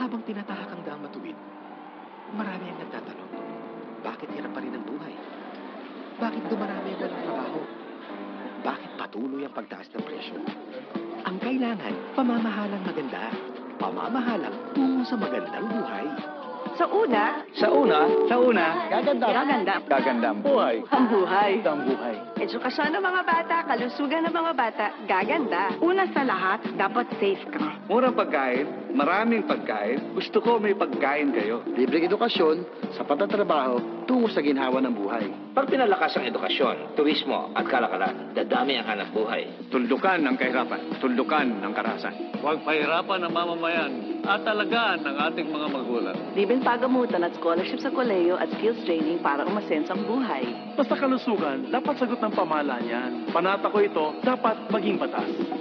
Habang tinatahak ang daang matuwid, marami ang nagtatanong, bakit hirap pa rin ang buhay? Bakit dumarami ang walang trabaho? Bakit patuloy ang pagtaas ng presyo? Ang kailangan, pamamahalang maganda. Pamamahalang tungo sa magandang buhay. Sa una, Gaganda ang buhay. ang buhay. Ang buhay. Edukasyon ng mga bata, kalusugan ng mga bata, gaganda. Una sa lahat, dapat safe ka. Murang pagkain, maraming pagkain. Gusto ko may pagkain kayo. Libreng edukasyon, sapat na trabaho, tungo sa ginhawa ng buhay. Pag pinalakas ang edukasyon, turismo at kalakalan, dadami ang hanap buhay. Tuldukan ng kahirapan, tuldukan ng karahasan. Huwag pahirapan ang mamamayan at talagaan ng ating mga magulang. Libreng pagamutan at scholarship sa koleyo at skills training para umasenso ang buhay. Basta kalusugan, dapat sagot ng pamahalaan yan. Panata ko ito, dapat maging batas.